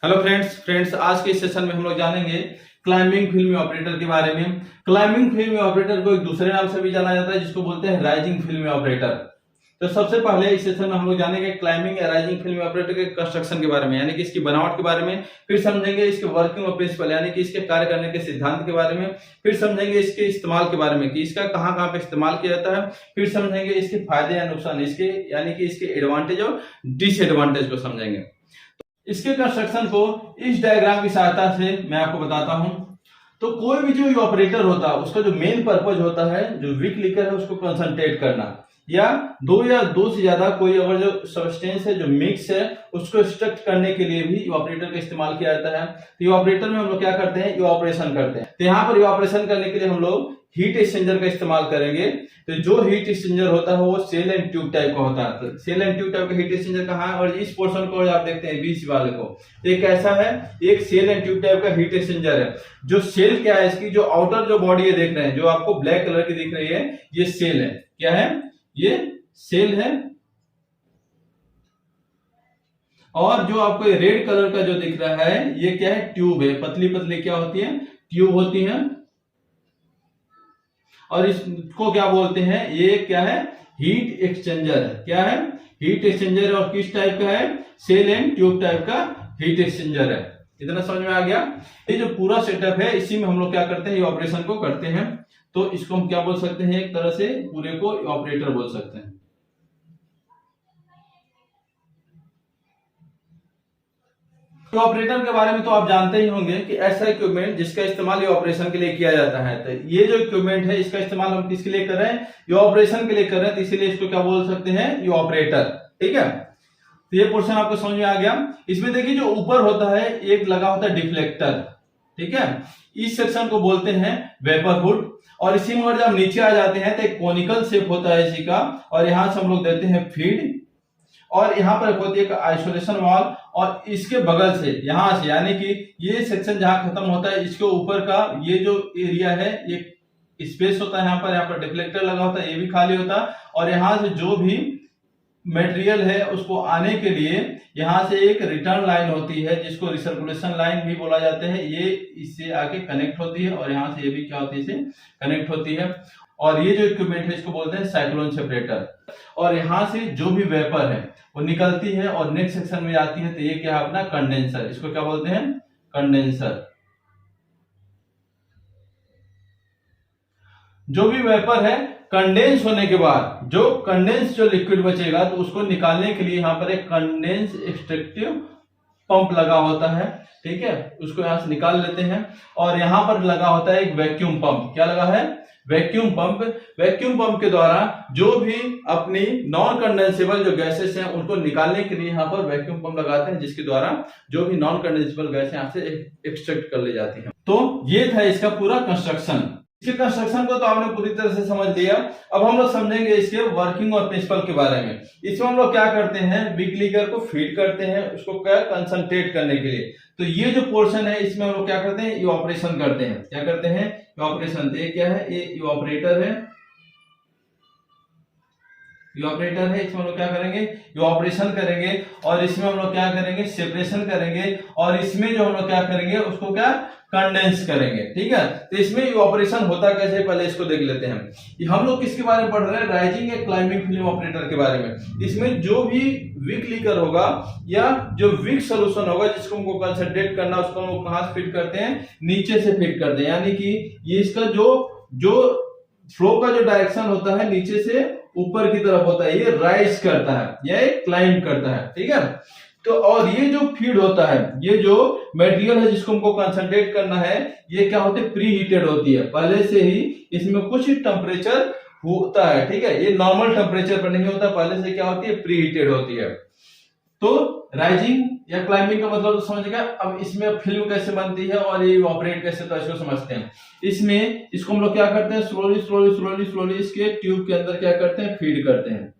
Hello friends आज के इस सेशन में हम लोग जानेंगे क्लाइंबिंग फिल्मी ऑपरेटर के बारे में। क्लाइंबिंग फिल्मी ऑपरेटर को एक दूसरे नाम से भी जाना जाता है जिसको बोलते हैं राइजिंग फिल्मी ऑपरेटर। तो सबसे पहले इस सेशन में हम लोग जानेंगे क्लाइंबिंग या राइजिंग फिल्मी ऑपरेटर के कंस्ट्रक्शन के बारे में, यानी कि इसकी बनावट के बारे में। फिर समझेंगे इसके वर्किंग और प्रिंसिपल, यानी कि इसके कार्य करने के सिद्धांत के बारे में। फिर समझेंगे इसके इस्तेमाल के बारे में कि इसका कहां कहां पे इस्तेमाल किया जाता है। फिर समझेंगे इसके फायदे या नुकसान, इसके यानी कि इसके एडवांटेज और डिसएडवांटेज को समझेंगे। इसके कंस्ट्रक्शन को इस डायग्राम की सहायता से मैं आपको बताता हूं। तो कोई भी जो ऑपरेटर होता है उसका जो मेन पर्पज होता है, जो वीक लिकर है उसको कंसंट्रेट करना, या दो से ज्यादा कोई अगर जो सब्सटेंस है जो मिक्स है उसको एक्सट्रैक्ट करने के लिए भी ऑपरेटर का इस्तेमाल किया जाता है। तो ऑपरेटर में हम लोग क्या करते हैं, ऑपरेशन करते हैं। तो यहाँ पर ऑपरेशन करने के लिए हम लोग हीट एक्सचेंजर का इस्तेमाल करेंगे। तो जो हीट एक्सचेंजर होता है वो सेल एंड ट्यूब टाइप का होता है। तो सेल एंड ट्यूब टाइप का हीट एक्सचेंजर कहाँ है, और इस पोर्शन को आप देखते हैं बीच वाले को, तो एक ऐसा है, एक सेल एंड ट्यूब टाइप का हीट एक्सचेंजर है। जो सेल क्या है, इसकी जो आउटर जो बॉडी है देख रहे हैं, जो आपको ब्लैक कलर की दिख रही है, ये सेल है। क्या है, ये सेल है। और जो आपको रेड कलर का जो दिख रहा है ये क्या है, ट्यूब है। पतली पतली क्या होती है, ट्यूब होती है। और इसको क्या बोलते हैं, ये क्या है, हीट एक्सचेंजर है। क्या है, हीट एक्सचेंजर। और किस टाइप का है, सेल एंड ट्यूब टाइप का हीट एक्सचेंजर है। इतना समझ में आ गया। ये जो पूरा सेटअप है इसी में हम लोग क्या करते हैं, ये ऑपरेशन को करते हैं। तो इसको हम क्या बोल सकते हैं, एक तरह से पूरे को ऑपरेटर बोल सकते हैं। तो ऑपरेटर के बारे में तो आप जानते ही होंगे कि ऐसा इक्विपमेंट जिसका इस्तेमाल ये ऑपरेशन के लिए किया जाता है। तो ये जो इक्विपमेंट है इसका इस्तेमाल हम किसके लिए कर रहे हैं, ये ऑपरेशन के लिए कर रहे हैं। तो इसीलिए इसको क्या बोल सकते हैं, ये ऑपरेटर। ठीक है, तो ये पोर्शन आपको समझ में आ गया। इसमें देखिए जो ऊपर होता है एक लगा होता है डिफ्लेक्टर। ठीक है, इस सेक्शन को बोलते हैं वेपर हुड। और इसी में जब नीचे आ जाते हैं तो एक कोनिकल शेप होता है इसी का, और यहां से हम लोग देते हैं फीड। और यहाँ पर होती है एक आइसोलेशन वाल, और इसके बगल से यहां से, यानी कि ये सेक्शन जहां खत्म होता है इसके ऊपर का ये जो एरिया है, ये स्पेस होता है यहाँ पर डिफ्लेक्टर लगा होता है, ये भी खाली होता है। और यहां से जो भी मटेरियल है उसको आने के लिए यहां से एक रिटर्न लाइन होती है जिसको रिसर्कुलेशन लाइन भी बोला जाता है। ये इससे आके कनेक्ट होती है, और यहां से ये भी क्या होती है, इसे कनेक्ट होती है। और ये जो इक्विपमेंट है इसको बोलते हैं साइक्लोन सेपरेटर। और यहां से जो भी वेपर है वो निकलती है और नेक्स्ट सेक्शन में आती है। तो ये क्या है अपना कंडेंसर, इसको क्या बोलते हैं, कंडेंसर। जो भी वेपर है कंडेंस होने के बाद जो कंडेंस जो लिक्विड बचेगा तो उसको निकालने के लिए यहाँ पर एक कंडेंस एक्सट्रैक्टिव पंप लगा होता है। ठीक है, उसको यहां से निकाल लेते हैं। और यहां पर लगा होता है एक वैक्यूम पंप। क्या लगा है, वैक्यूम पंप। वैक्यूम पंप के द्वारा जो भी अपनी नॉन कंडेंसेबल जो गैसेस हैं उनको निकालने के लिए यहाँ पर वैक्यूम पंप लगाते हैं, जिसके द्वारा जो भी नॉन कंडेंसेबल गैस यहाँ से एक्सट्रैक्ट कर ली जाती है। तो ये था इसका पूरा कंस्ट्रक्शन। इसके कंस्ट्रक्शन को तो आपने पूरी तरह से समझ लिया। अब हम लोग समझेंगे इसके वर्किंग और प्रिंसिपल के बारे में। इसमें हम लोग क्या करते हैं, वीक लीकर को फीड करते हैं उसको क्या कंसंट्रेट करने के लिए। तो ये जो पोर्शन है इसमें हम लोग क्या करते हैं, ये ऑपरेशन करते हैं। क्या करते हैं, ये ऑपरेशन। ये क्या है, ये ऑपरेटर है, ये ऑपरेटर है। इसमें हम लोग क्या करेंगे, ये ऑपरेशन करेंगे। और इसमें हम लोग क्या करेंगे, सेपरेशन करेंगे। और इसमें जो हम लोग क्या करेंगे, उसको क्या कंडेंस करेंगे। ठीक है, तो इसमें ये ऑपरेशन होता कैसे, पहले इसको देख लेते हैं। ये हम लोग किसके बारे में पढ़ रहे हैं, राइजिंग या क्लाइंबिंग फिल्म ऑपरेटर के बारे में। इसमें जो भी वीक लीकर होगा या जो वीक सोल्यूशन होगा जिसको हमको कंसंट्रेट करना, उसको हम कहां से फीड करते हैं, नीचे से फीड करते हैं। यानी कि ये इसका जो फ्लो का जो डायरेक्शन होता है नीचे से ऊपर की तरफ होता है, ये राइज करता है या क्लाइंब करता है। ठीक है, तो और ये जो फीड होता है, ये जो मटेरियल है जिसको हमको कंसंट्रेट करना है, ये क्या होती है, प्री हीटेड होती है। पहले से ही इसमें कुछ टेम्परेचर होता है। ठीक है, ये नॉर्मल टेम्परेचर पर नहीं होता, पहले से क्या होती है, प्री हीटेड होती है। तो राइजिंग या क्लाइंबिंग का मतलब तो समझ गया। अब इसमें फिल्म कैसे बनती है और ये ऑपरेट कैसे, तो इसको समझते हैं। इसमें इसको हम लोग क्या करते हैं, स्लोली स्लोली स्लोली स्लोली इसके ट्यूब के अंदर क्या करते हैं, फीड करते हैं।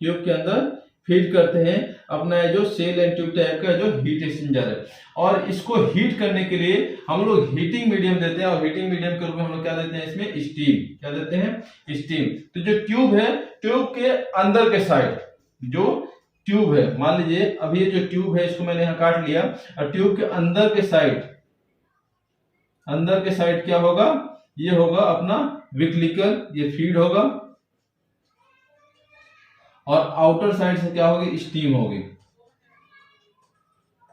ट्यूब के अंदर फीड करते हैं अपना जो सेल एंड ट्यूब टाइप का जो हीट एक्सचेंजर है। और इसको हीट करने के लिए हम लोग हीटिंग मीडियम देते हैं। और हीटिंग मीडियम के रूप में हम लोग क्या देते हैं, इसमें स्टीम। क्या देते हैं, स्टीम। तो जो ट्यूब है, ट्यूब के अंदर के साइड जो ट्यूब है, मान लीजिए अब ये जो ट्यूब है इसको मैंने यहाँ काट लिया, और ट्यूब के अंदर के साइड क्या होगा, ये होगा अपना विक्लिकल, ये फीड होगा, और आउटर साइड से क्या होगी, स्टीम होगी।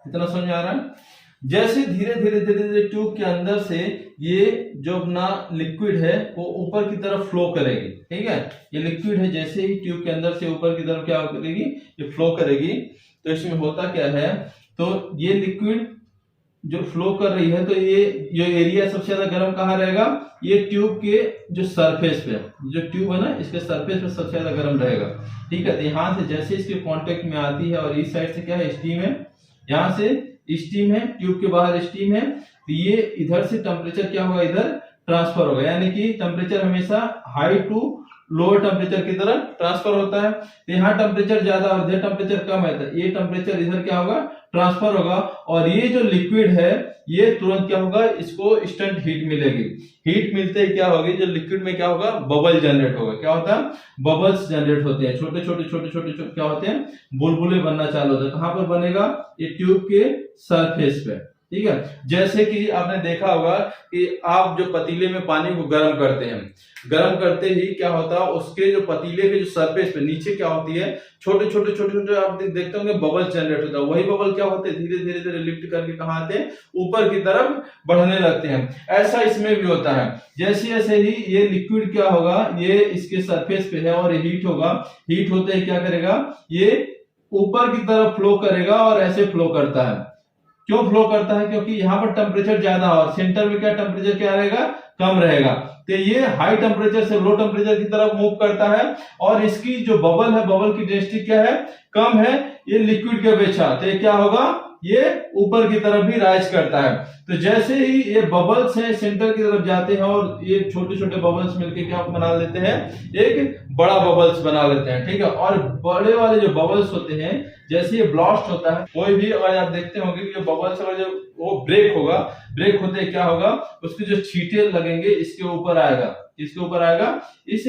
इतना समझ आ रहा है। जैसे धीरे धीरे ट्यूब के अंदर से ये जो अपना लिक्विड है वो ऊपर की तरफ फ्लो करेगी, ठीक है। ये लिक्विड है, जैसे ही ट्यूब के अंदर से ऊपर की तरफ क्या करेगी, ये फ्लो करेगी। तो इसमें होता क्या है, तो ये लिक्विड जो फ्लो कर रही है, तो ये जो एरिया सबसे ज्यादा गर्म कहाँ रहेगा, ये ट्यूब के जो सरफेस पे, जो ट्यूब है ना इसके सरफेस पे सबसे ज्यादा गर्म रहेगा, ठीक है। तो यहाँ से जैसे इसके कांटेक्ट में आती है, और इस साइड से क्या है, स्टीम है, यहाँ से स्टीम है, ट्यूब के बाहर स्टीम है, तो ये इधर से टेम्परेचर क्या होगा, इधर ट्रांसफर होगा, यानी कि टेम्परेचर हमेशा हाई टू लोअर टेम्परेचर की तरफ ट्रांसफर होता है। तो यहाँ टेम्परेचर ज्यादा और इधर टेम्परेचर कम है, तो ये टेम्परेचर इधर क्या होगा, ट्रांसफर होगा, और ये जो लिक्विड है ये तुरंत क्या होगा, इसको इंस्टेंट हीट मिलेगी। हीट मिलते ही क्या होगी, जो लिक्विड में क्या होगा, बबल जनरेट होगा। क्या होता है, बबल्स जनरेट होते हैं, छोटे छोटे क्या होते हैं, बुलबुले बनना चालू होते हैं। कहां पर बनेगा, ये ट्यूब के सरफेस पे, ठीक है। जैसे कि आपने देखा होगा कि आप जो पतीले में पानी को गर्म करते हैं, गर्म करते ही क्या होता है, उसके जो पतीले के जो सरफेस पे नीचे क्या होती है, छोटे छोटे आप देखते होंगे बबल जनरेट होता है। वही बबल क्या होते हैं, धीरे धीरे लिफ्ट करके कहां आते हैं, ऊपर की तरफ बढ़ने लगते हैं। ऐसा इसमें भी होता है। जैसे जैसे ही ये लिक्विड क्या होगा, ये इसके सरफेस पे है और हीट होगा, हीट होते ही क्या करेगा, ये ऊपर की तरफ फ्लो करेगा, और ऐसे फ्लो करता है। क्यों फ्लो करता है, क्योंकि यहाँ पर टेम्परेचर ज्यादा और सेंटर में क्या टेम्परेचर क्या रहेगा, कम रहेगा। तो ये हाई टेम्परेचर से लो टेम्परेचर की तरफ मूव करता है, और इसकी जो बबल है, बबल की डेंसिटी क्या है, कम है ये लिक्विड के अपेक्षा। तो क्या होगा, ये ऊपर की तरफ भी राइज करता है। तो जैसे ही ये बबल्स है सेंटर की तरफ जाते हैं, और ये छोटे छोटे बबल्स मिलके क्या बना लेते हैं, एक बड़ा बबल्स बना लेते हैं, ठीक है। और बड़े वाले जो बबल्स होते हैं, जैसे ये ब्लास्ट होता है, कोई भी अगर आप देखते होंगे कि बबल्स अगर जो वो ब्रेक होगा, ब्रेक होते क्या होगा, उसके जो छींटे लगेंगे इसके ऊपर आएगा, इसके ऊपर आएगा, इस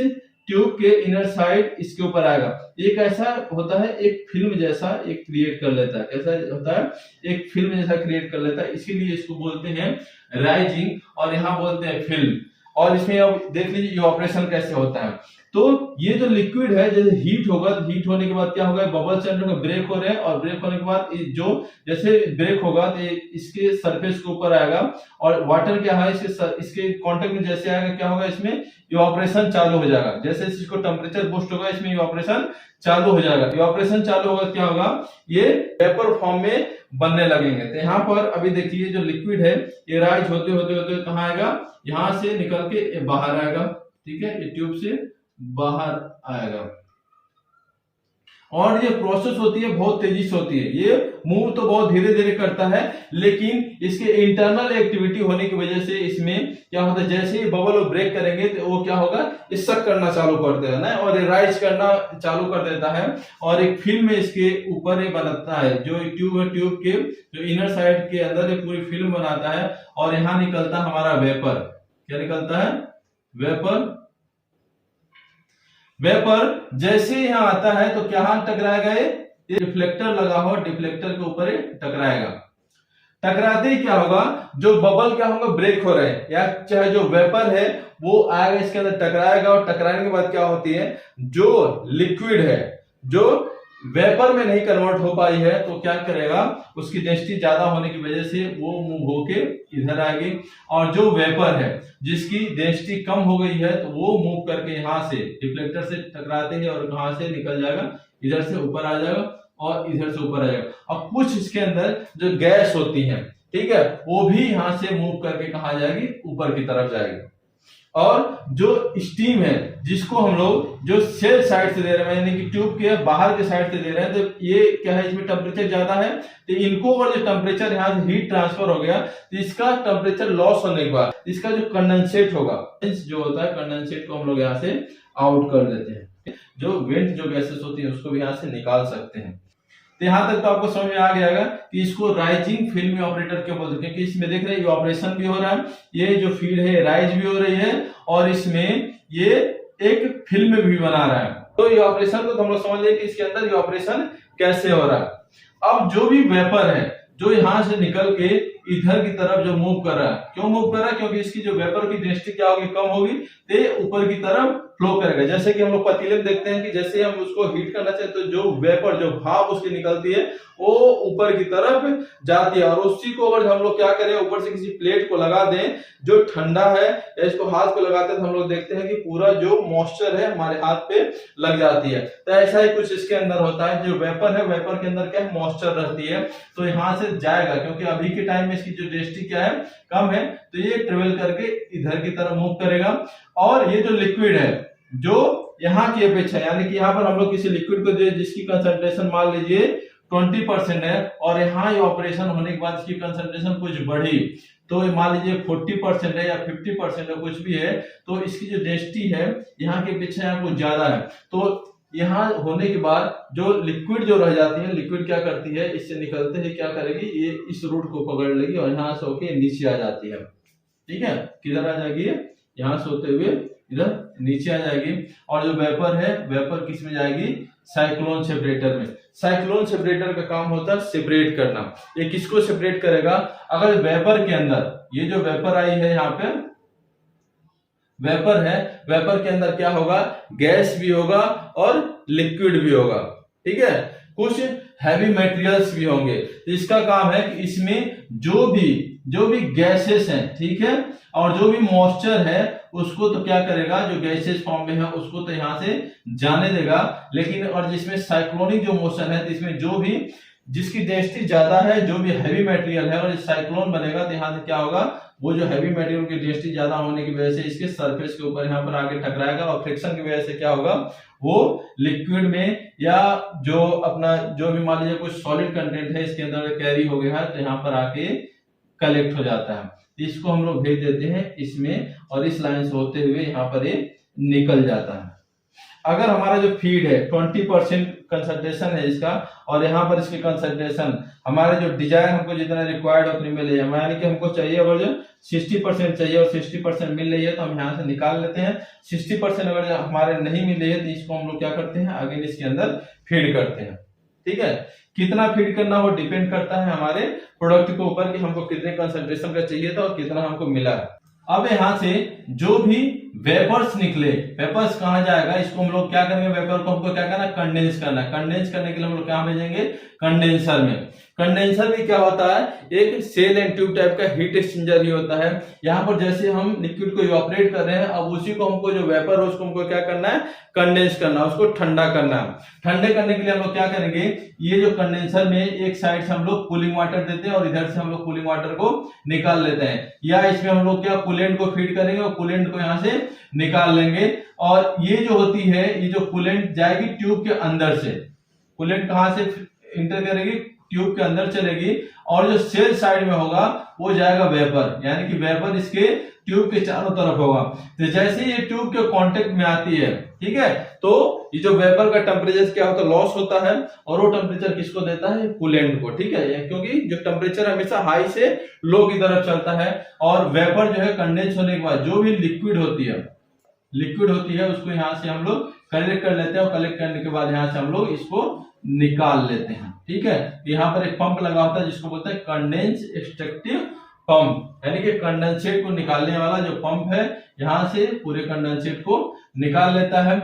ट्यूब के इनर साइड इसके ऊपर आएगा। एक ऐसा होता है, एक फिल्म जैसा एक क्रिएट कर लेता है। कैसा होता है, एक फिल्म जैसा क्रिएट कर लेता है, इसीलिए इसको बोलते हैं राइजिंग, और यहाँ बोलते हैं फिल्म। और इसमें अब देख लीजिए ये ऑपरेशन कैसे होता है। तो ये जो लिक्विड है, जैसे हीट होगा, तो हीट होने के बाद क्या होगा, बबल सेंटर में ब्रेक हो रहे हैं, और ब्रेक होने के बाद जो जैसे ब्रेक होगा तो इसके सरफेस के ऊपर आएगा, और वाटर क्या है, इसके कांटेक्ट में जैसे आएगा क्या होगा, इसमें इवापोरेशन चालू हो जाएगा। जैसे इसको टेम्परेचर बूस्ट होगा, इसमें इवापोरेशन चालू हो जाएगा। इवापोरेशन चालू होगा, क्या होगा, ये वेपर फॉर्म में बनने लगेंगे। तो यहाँ पर अभी देखिए जो लिक्विड है ये राइज होते होते होते कहाँ आएगा, यहां से निकल के बाहर आएगा, ठीक है, ये ट्यूब से बाहर आएगा। और ये प्रोसेस होती है बहुत तेजी से होती है, ये मूव तो बहुत धीरे धीरे करता है, लेकिन इसके इंटरनल एक्टिविटी होने की वजह से इसमें क्या होता है, जैसे ही बबल ब्रेक करेंगे तो वो क्या होगा, सक करना चालू कर देता है, और राइज करना चालू कर देता है, और एक फिल्म इसके ऊपर बनता है, जो ट्यूब है, ट्यूब के जो इनर साइड के अंदर एक पूरी फिल्म बनाता है, और यहाँ निकलता है हमारा वेपर। क्या निकलता है, वेपर। वेपर जैसे यहां आता है तो क्या टकराएगा, ये डिफ्लेक्टर लगा हुआ, डिफ्लेक्टर के ऊपर टकराएगा। टकराते ही क्या होगा, जो बबल क्या होगा, ब्रेक हो रहे हैं, या चाहे जो वेपर है वो आएगा इसके अंदर टकराएगा, और टकराने के बाद क्या होती है, जो लिक्विड है जो वेपर में नहीं कन्वर्ट हो पाई है, तो क्या करेगा, उसकी डेंसिटी ज्यादा होने की वजह से वो मूव होके इधर आएगी, और जो वेपर है जिसकी डेंसिटी कम हो गई है, तो वो मूव करके यहाँ से डिफ्लेक्टर से टकराते हैं, और कहां से निकल जाएगा, इधर से ऊपर आ जाएगा, और इधर से ऊपर आ जाएगा। और कुछ इसके अंदर जो गैस होती है, ठीक है, वो भी यहां से मूव करके कहा जाएगी, ऊपर की तरफ जाएगी। और जो स्टीम है, जिसको हम लोग जो सेल साइड से दे रहे हैं, यानी कि ट्यूब के बाहर के साइड से दे रहे हैं, तो ये क्या है, इसमें टेम्परेचर ज्यादा है, तो इनको और जो टेम्परेचर यहाँ से हीट ट्रांसफर हो गया, तो इसका टेम्परेचर लॉस होने के बाद इसका जो कंडेंसेट होगा, जो होता है कंडेंसेट को हम लोग यहाँ से आउट कर देते हैं। जो वेंट जो गैसेस होती है उसको भी यहाँ से निकाल सकते हैं। तो यहां तक तो आपको समझ में आ गया कि इसको राइजिंग फिल्म ऑपरेटर क्यों बोलते हैं, क्योंकि इसमें देख रहे हैं ऑपरेशन भी हो रहा है, ये जो फीड है राइज भी हो रही है, और इसमें ये एक फिल्म भी बना रहा है। तो ये ऑपरेशन को तो हम लोग समझ लिए कि इसके अंदर ये ऑपरेशन कैसे हो रहा है। अब जो भी वेपर है जो यहां से निकल के इधर की तरफ जो मूव कर रहा है, क्यों मूव कर रहा है? क्योंकि इसकी जो वेपर की डेंसिटी क्या होगी, कम होगी, तो ऊपर की तरफ फ्लो करेगा। जैसे कि हम लोग पतीले में देखते हैं कि जैसे हम उसको हीट करना चाहते हैं तो जो वेपर जो भाप उसकी निकलती है वो ऊपर की तरफ जाती है, और उसी को अगर हम लोग क्या करें, ऊपर से किसी प्लेट को लगा दें जो ठंडा है, या इसको हाथ को लगाते हैं तो हम लोग देखते हैं कि पूरा जो मॉइस्चर है हमारे हाथ पे लग जाती है। तो ऐसा ही कुछ इसके अंदर होता है। जो वेपर है, वेपर के अंदर क्या है, मॉइस्चर रहती है, तो यहाँ से जाएगा, क्योंकि अभी के टाइम में इसकी जो डेंसिटी क्या है, कम है, तो ये ट्रेवल करके इधर की तरफ मूव करेगा। और ये जो लिक्विड है जो यहाँ की अपेक्षा, यानी कि यहाँ पर हम लोग किसी लिक्विड को जिसकी कंसंट्रेशन मान लीजिए 20% है, और यहाँ ये ऑपरेशन होने के बाद इसकी कंसंट्रेशन कुछ बढ़ी, तो मान लीजिए 40% है या 50% है, कुछ भी है, तो इसकी जो डेंसिटी है यहाँ की अपेक्षा यहाँ कुछ ज्यादा है। तो यहाँ होने के बाद जो लिक्विड जो रह जाती है, लिक्विड क्या करती है, इससे निकलते ही क्या करेगी, ये इस रूट को पकड़ लेगी और यहाँ से होके नीचे आ जाती है। ठीक है, किधर आ जाएगी, यहाँ से होते हुए इधर नीचे आ जाएगी। और जो वेपर है, वेपर किस में जाएगी, साइक्लोन सेपरेटर में। साइक्लोन सेपरेटर का काम होता है सेपरेट करना। ये किसको सेपरेट करेगा, अगर वेपर के अंदर ये जो वेपर आई है, यहाँ पे वेपर है, वेपर के अंदर क्या होगा, गैस भी होगा और लिक्विड भी होगा। ठीक है, कुछ हैवी मटेरियल्स भी होंगे। इसका काम है कि इसमें जो भी गैसेस हैं, ठीक है, और जो भी मॉइस्चर है उसको तो क्या करेगा, जो गैसेस फॉर्म में है उसको तो यहां से जाने देगा। लेकिन और जिसमें साइक्लोनिक जो मोशन है, तो इसमें जो भी जिसकी डेंसिटी ज्यादा है, जो भी हैवी मटेरियल है, और साइक्लोन बनेगा तो यहाँ से क्या होगा, वो जो हैवी मटेरियल की डेंसिटी ज्यादा होने की वजह से इसके सरफेस के ऊपर यहाँ पर आगे टकराएगा, और फ्रिक्शन की वजह से क्या होगा, वो लिक्विड में या जो अपना जो भी मान लीजिए कुछ सॉलिड कंटेंट है इसके अंदर कैरी हो गया है, तो यहाँ पर आके कलेक्ट हो जाता है। इसको हम लोग भेज देते हैं इसमें, और इस लाइन से होते हुए यहाँ पर ये निकल जाता है। अगर हमारा जो फीड है 20% कंसंट्रेशन है इसका, और यहाँ पर इसकी कंसंट्रेशन हमारे जो डिजायर हमको जितना रिक्वायर्ड उतनी मिल है, यानी कि हमको चाहिए अगर जो 60% चाहिए और 60% मिल रही है तो हम यहाँ से निकाल लेते हैं। 60% अगर हमारे नहीं मिल रही है तो इसको हम लोग क्या करते हैं, अगेन इसके अंदर फीड करते हैं। ठीक है, कितना फीड करना वो डिपेंड करता है हमारे प्रोडक्ट के ऊपर कि हमको कितने कंसंट्रेशन का चाहिए था और कितना हमको मिला। अब यहाँ से जो भी वेपर्स निकले, वेपर्स कहाँ जाएगा, इसको हम लोग क्या करेंगे, वेपर को हमको क्या करना, कंडेंस करना है। कंडेंस करने के लिए हम लोग कहाँ भेजेंगे, कंडेंसर में। कंडेंसर में क्या होता है, एक सेल एंड ट्यूब टाइप का हीट एक्सचेंजर ही होता है। यहाँ पर जैसे हम लिक्विड को इवापोरेट कर रहे हैं, अब उसी को हमको जो वेपर है उसको हमको क्या करना है, कंडेंस करना है, उसको ठंडा करना है। ठंडे करने के लिए हम लोग क्या करेंगे, ये जो कंडेंसर में एक साइड से हम लोग कूलिंग वाटर देते हैं और इधर से हम लोग कूलिंग वाटर को निकाल लेते हैं, या इसमें हम लोग क्या कूलेंट को फीड करेंगे और कूलेंट को यहाँ से निकाल लेंगे। और ये जो होती है, ये जो कूलेंट जाएगी ट्यूब के अंदर से, कूलेंट कहां से इंटर करेगी, ट्यूब के अंदर चलेगी, और जो सेल साइड में होगा वो जाएगा वेपर, यानी कि वेपर इसके ट्यूब के चारों तरफ होगा। तो जैसे ये ट्यूब के कांटेक्ट में आती है, ठीक है, तो ये जो वेपर का टेम्परेचर क्या होता है, लॉस होता है, और वो टेम्परेचर किसको देता है, कूलेंट को। ठीक है, क्योंकि जो टेम्परेचर हमेशा हाई से लो की तरफ चलता है, और वेपर जो है कंडेंस होने के बाद जो भी लिक्विड होती है उसको यहाँ से हम लोग कलेक्ट कर लेते हैं, और कलेक्ट करने के बाद यहाँ से हम लोग इसको निकाल लेते हैं। ठीक है, यहाँ पर एक पंप लगा होता है जिसको बोलते हैं कंडेंस एक्सट्रैक्टिव पंप, यानी कि कंडेंसेट को निकालने वाला जो पंप है, यहाँ से पूरे कंडेंसेट को निकाल लेता है।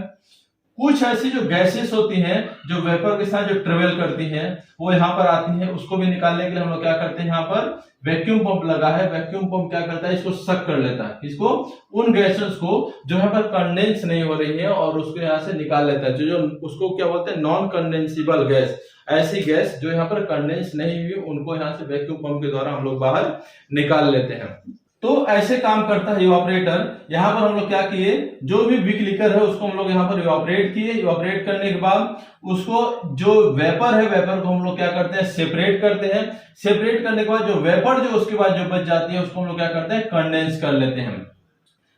कुछ ऐसी जो गैसेस होती हैं जो वेपर के साथ जो ट्रेवल करती हैं वो यहाँ पर आती हैं, उसको भी निकालने के लिए हम लोग क्या करते हैं, यहाँ पर वैक्यूम पंप लगा है। वैक्यूम पंप क्या करता है, इसको सक कर लेता है, इसको उन गैसेस को जो यहाँ पर कंडेंस नहीं हो रही है, और उसको यहाँ से निकाल लेता है। जो उसको क्या बोलते हैं, नॉन कंडेंसिबल गैस, ऐसी गैस जो यहाँ पर कंडेंस नहीं हुई उनको यहाँ से वैक्यूम पंप के द्वारा हम लोग बाहर निकाल लेते हैं। तो ऐसे काम करता है इवापोरेटर। यहाँ पर हम लोग क्या किए, जो भी वीक लिकर है उसको हम लोग यहाँ पर इवापोरेट किए। इवापोरेट करने के बाद उसको जो वेपर है, वेपर को हम लोग क्या करते हैं, सेपरेट करते हैं। सेपरेट करने के बाद जो वेपर जो उसके बाद जो बच जाती है उसको हम लोग क्या करते हैं, कंडेंस कर लेते हैं।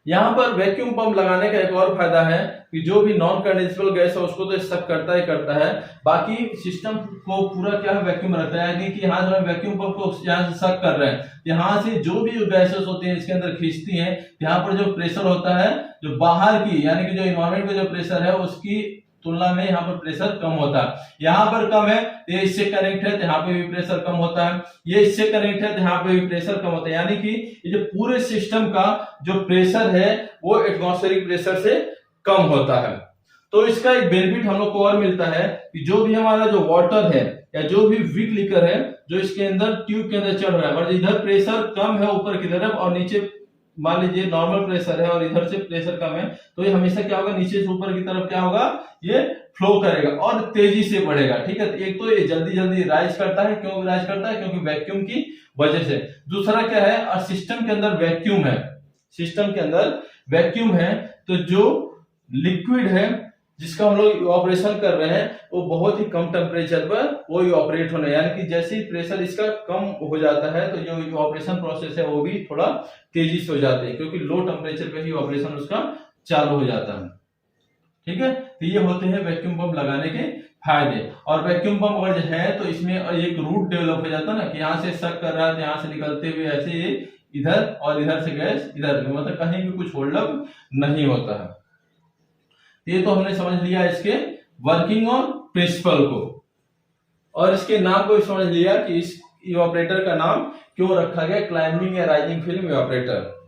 यहाँ पर वैक्यूम पंप लगाने का एक और फायदा है कि जो भी नॉन कंडेंसेबल गैस है उसको तो सक करता ही करता है, बाकी सिस्टम को पूरा क्या है, वैक्यूम रहता है। यानी कि यहाँ जो वैक्यूम पंप को यहाँ से सक कर रहे हैं, यहाँ से जो भी गैसेस होती हैं इसके अंदर खींचती हैं। यहाँ पर जो प्रेशर होता है जो बाहर की, यानी कि जो इन्वायरमेंट में जो प्रेशर है उसकी तुलना में यहाँ पर प्रेशर कम होता है। यहाँ पर कम है तो ये इससे कनेक्ट है तो यहाँ पे भी प्रेशर कम होता है, ये इससे कनेक्ट है तो यहाँ पे भी प्रेशर कम होता है। यानी कि ये जो पूरे सिस्टम का जो प्रेशर है वो एटमॉस्फेरिक प्रेशर से कम होता है। तो इसका एक बेनिफिट हम लोग को और मिलता है कि जो भी हमारा जो वाटर है या जो भी वीक लिकर है जो इसके अंदर ट्यूब के अंदर चढ़ रहा है, बट इधर प्रेशर कम है ऊपर की तरफ और नीचे मान लीजिए नॉर्मल प्रेशर है और इधर से प्रेशर कम है, तो ये हमेशा क्या होगा, नीचे से ऊपर की तरफ क्या होगा, ये फ्लो करेगा और तेजी से बढ़ेगा। ठीक है, एक तो ये जल्दी जल्दी राइज करता है। क्यों राइज करता है? क्योंकि वैक्यूम की वजह से। दूसरा क्या है, और सिस्टम के अंदर वैक्यूम है, सिस्टम के अंदर वैक्यूम है तो जो लिक्विड है जिसका हम लोग ऑपरेशन कर रहे हैं वो बहुत ही कम टेम्परेचर पर वो ऑपरेट होना है। यानी कि जैसे ही प्रेशर इसका कम हो जाता है तो जो ऑपरेशन प्रोसेस है वो भी थोड़ा तेजी से हो जाते हैं, क्योंकि लो टेम्परेचर पे ही ऑपरेशन उसका चालू हो जाता है। ठीक है, तो ये होते हैं वैक्यूम पंप लगाने के फायदे। और वैक्यूम पंप अगर है तो इसमें एक रूट डेवलप हो जाता है ना, कि यहाँ से सक कर रहा है तो यहाँ से निकलते हुए ऐसे ये इधर और इधर से गैस इधर, मतलब कहीं भी कुछ होल्डअप नहीं होता है। ये तो हमने समझ लिया इसके वर्किंग और प्रिंसिपल को, और इसके नाम को भी समझ लिया कि इस इवापोरेटर का नाम क्यों रखा गया, क्लाइंबिंग या राइजिंग फिल्म इवापोरेटर।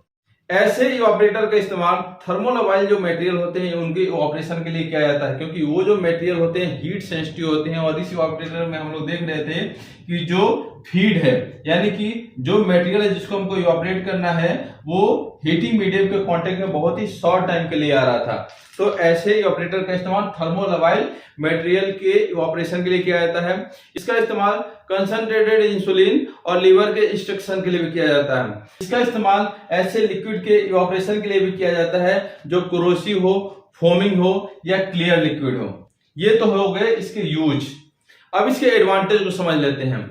ऐसे इवापोरेटर का इस्तेमाल थर्मोलवाइल जो मटेरियल होते हैं उनके ऑपरेशन के लिए किया जाता है, क्योंकि वो जो मटेरियल होते हैं हीट सेंसिटिव होते हैं। और इस इवापोरेटर में हम लोग देख रहे थे कि जो फीड है, यानी कि जो मटेरियल है जिसको हमको इवापोरेट करना है वो हीटिंग मीडियम के कांटेक्ट में बहुत ही शॉर्ट टाइम के लिए आ रहा था। तो ऐसे इवापोरेटर का इस्तेमाल थर्मोलवाइल मटेरियल के इवापोरेशन के लिए किया जाता है। इसका इस्तेमाल कंसंट्रेटेड इंसुलिन और लीवर के एक्सट्रैक्शन के लिए भी किया जाता है। इसका इस्तेमाल ऐसे लिक्विड के इवापोरेशन के लिए भी किया जाता है जो कोरोसिव हो, फोमिंग हो या क्लियर लिक्विड हो। ये तो हो गए इसके यूज। अब इसके एडवांटेज को समझ लेते हैं।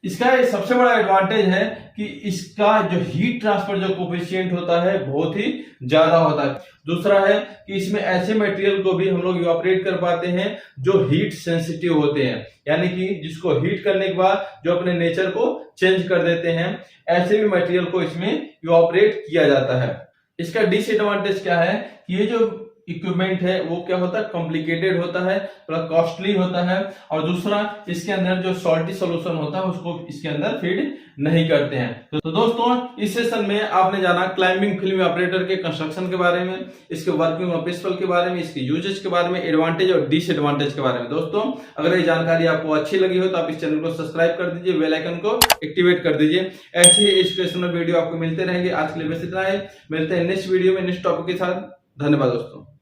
इसका सबसे बड़ा एडवांटेज है कि इसका जो हीट ट्रांसफर जो कोफिशिएंट होता है बहुत ही ज्यादा होता है। दूसरा है कि इसमें ऐसे मटेरियल को भी हम लोग इवापोरेट कर पाते हैं जो हीट सेंसिटिव होते हैं, यानी कि जिसको हीट करने के बाद जो अपने नेचर को चेंज कर देते हैं, ऐसे भी मटेरियल को इसमें इवापोरेट किया जाता है। इसका डिसएडवांटेज क्या है कि ये जो इक्विपमेंट है वो क्या होता है, कॉम्प्लिकेटेड होता है, थोड़ा कॉस्टली होता है। और दूसरा इसके अंदर जो सॉल्टी सोल्यूशन होता है उसको इसके अंदर फीड नहीं करते हैं। तो दोस्तों इस सेशन में आपने जाना क्लाइंबिंग फिल्म ऑपरेटर के कंस्ट्रक्शन के बारे में, इसके वर्किंग और प्रिंसिपल के बारे में, इसके यूजेज के बारे में, एडवांटेज और डिसएडवांटेज के बारे में। दोस्तों अगर ये जानकारी आपको अच्छी लगी हो तो आप इस चैनल को सब्सक्राइब कर दीजिए, बेल आइकन को एक्टिवेट कर दीजिए। ऐसे ही एजुकेशनल वीडियो आपको मिलते रहेंगे। आज के लिए बस इतना है, मिलते हैं नेक्स्ट वीडियो में नेक्स्ट टॉपिक के साथ। धन्यवाद दोस्तों।